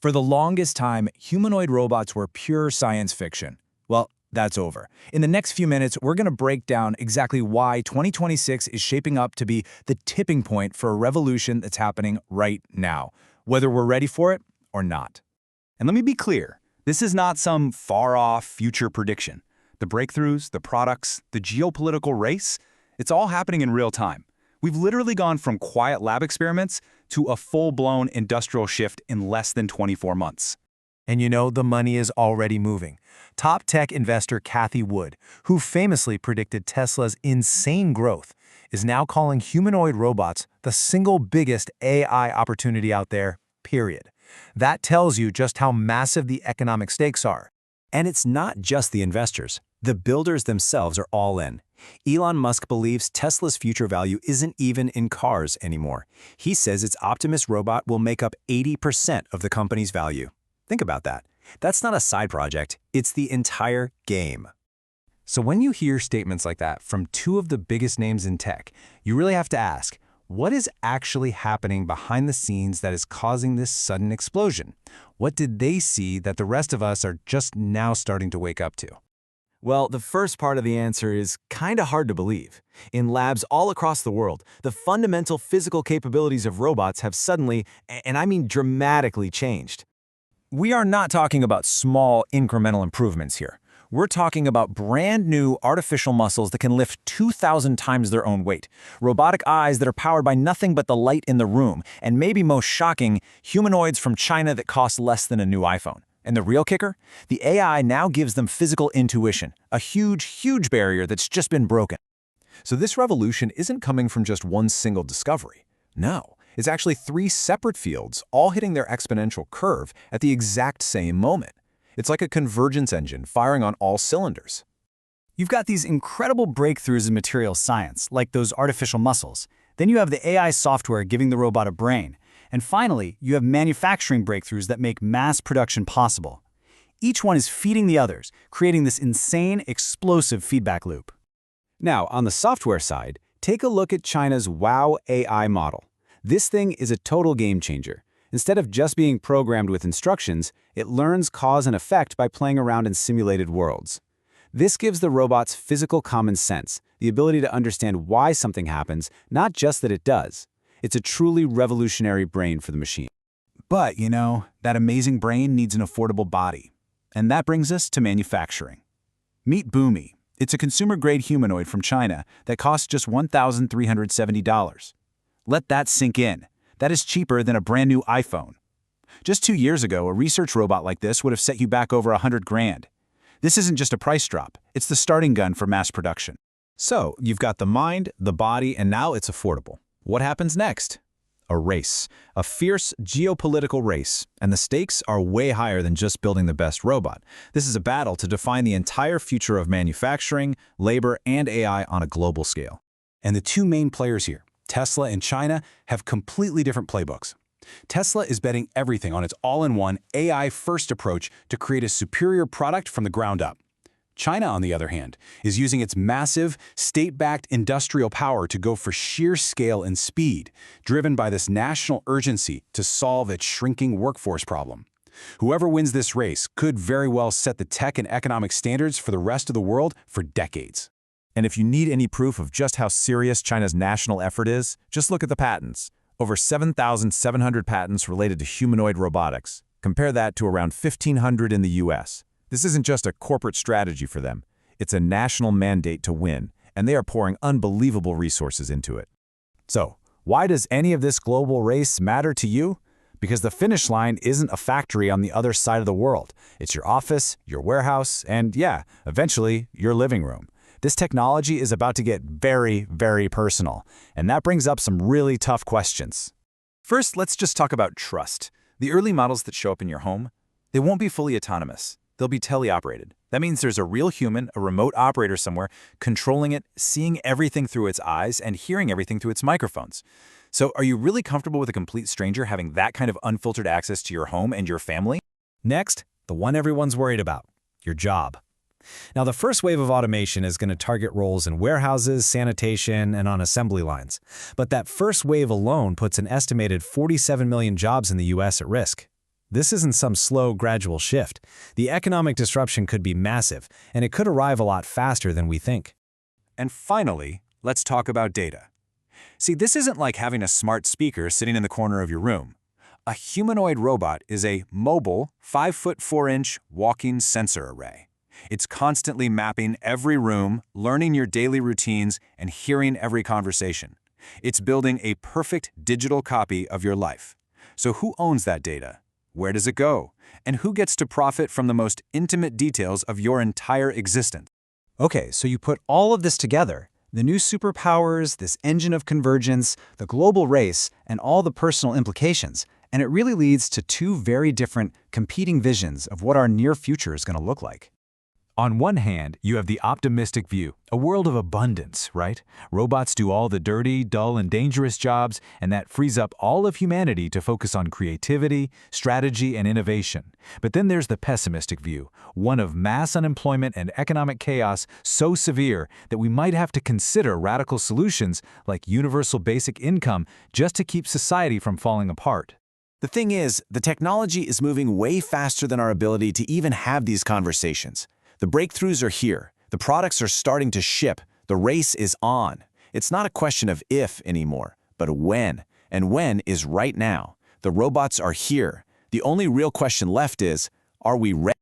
For the longest time, humanoid robots were pure science fiction. Well, that's over. In the next few minutes, we're going to break down exactly why 2026 is shaping up to be the tipping point for a revolution that's happening right now, whether we're ready for it or not. And let me be clear, this is not some far-off future prediction. The breakthroughs, the products, the geopolitical race, it's all happening in real time. We've literally gone from quiet lab experiments to a full-blown industrial shift in less than 24 months. And you know the money is already moving. Top tech investor Cathie Wood, who famously predicted Tesla's insane growth, is now calling humanoid robots the single biggest AI opportunity out there, period. That tells you just how massive the economic stakes are. And it's not just the investors. The builders themselves are all in. Elon Musk believes Tesla's future value isn't even in cars anymore. He says its Optimus robot will make up 80% of the company's value. Think about that. That's not a side project, it's the entire game. So when you hear statements like that from two of the biggest names in tech, you really have to ask, what is actually happening behind the scenes that is causing this sudden explosion? What did they see that the rest of us are just now starting to wake up to? Well, the first part of the answer is kind of hard to believe. In labs all across the world, the fundamental physical capabilities of robots have suddenly, and I mean dramatically, changed. We are not talking about small incremental improvements here. We're talking about brand new artificial muscles that can lift 2,000 times their own weight, robotic eyes that are powered by nothing but the light in the room, and maybe most shocking, humanoids from China that cost less than a new iPhone. And the real kicker? The AI now gives them physical intuition, a huge barrier that's just been broken. So this revolution isn't coming from just one single discovery. No, it's actually three separate fields, all hitting their exponential curve at the exact same moment. It's like a convergence engine firing on all cylinders. You've got these incredible breakthroughs in material science, like those artificial muscles. Then you have the AI software giving the robot a brain. And finally, you have manufacturing breakthroughs that make mass production possible. Each one is feeding the others, creating this insane, explosive feedback loop. Now, on the software side, take a look at China's Wow AI model. This thing is a total game changer. Instead of just being programmed with instructions, it learns cause and effect by playing around in simulated worlds. This gives the robots physical common sense, the ability to understand why something happens, not just that it does. It's a truly revolutionary brain for the machine. But, you know, that amazing brain needs an affordable body. And that brings us to manufacturing. Meet Boomi. It's a consumer-grade humanoid from China that costs just $1,370. Let that sink in. That is cheaper than a brand new iPhone. Just 2 years ago, a research robot like this would have set you back over $100,000. This isn't just a price drop, it's the starting gun for mass production. So, you've got the mind, the body, and now it's affordable. What happens next? A race. A fierce geopolitical race. And the stakes are way higher than just building the best robot. This is a battle to define the entire future of manufacturing, labor, and AI on a global scale. And the two main players here, Tesla and China, have completely different playbooks. Tesla is betting everything on its all-in-one AI-first approach to create a superior product from the ground up. China, on the other hand, is using its massive, state-backed industrial power to go for sheer scale and speed, driven by this national urgency to solve its shrinking workforce problem. Whoever wins this race could very well set the tech and economic standards for the rest of the world for decades. And if you need any proof of just how serious China's national effort is, just look at the patents. Over 7,700 patents related to humanoid robotics. Compare that to around 1,500 in the US. This isn't just a corporate strategy for them. It's a national mandate to win, and they are pouring unbelievable resources into it. So, why does any of this global race matter to you? Because the finish line isn't a factory on the other side of the world. It's your office, your warehouse, and yeah, eventually, your living room. This technology is about to get very personal, and that brings up some really tough questions. First, let's just talk about trust. The early models that show up in your home, they won't be fully autonomous. They'll be teleoperated. That means there's a real human, a remote operator somewhere, controlling it, seeing everything through its eyes, and hearing everything through its microphones. So are you really comfortable with a complete stranger having that kind of unfiltered access to your home and your family? Next, the one everyone's worried about, your job. Now, the first wave of automation is going to target roles in warehouses, sanitation, and on assembly lines. But that first wave alone puts an estimated 47 million jobs in the US at risk. This isn't some slow, gradual shift. The economic disruption could be massive, and it could arrive a lot faster than we think. And finally, let's talk about data. See, this isn't like having a smart speaker sitting in the corner of your room. A humanoid robot is a mobile, 5'4" walking sensor array. It's constantly mapping every room, learning your daily routines, and hearing every conversation. It's building a perfect digital copy of your life. So who owns that data? Where does it go? And who gets to profit from the most intimate details of your entire existence? Okay, so you put all of this together, the new superpowers, this engine of convergence, the global race, and all the personal implications, and it really leads to two very different, competing visions of what our near future is going to look like. On one hand, you have the optimistic view, a world of abundance, right? Robots do all the dirty, dull, and dangerous jobs, and that frees up all of humanity to focus on creativity, strategy, and innovation. But then there's the pessimistic view, one of mass unemployment and economic chaos so severe that we might have to consider radical solutions like universal basic income just to keep society from falling apart. The thing is, the technology is moving way faster than our ability to even have these conversations. The breakthroughs are here. The products are starting to ship. The race is on. It's not a question of if anymore, but when. And when is right now. The robots are here. The only real question left is, are we ready?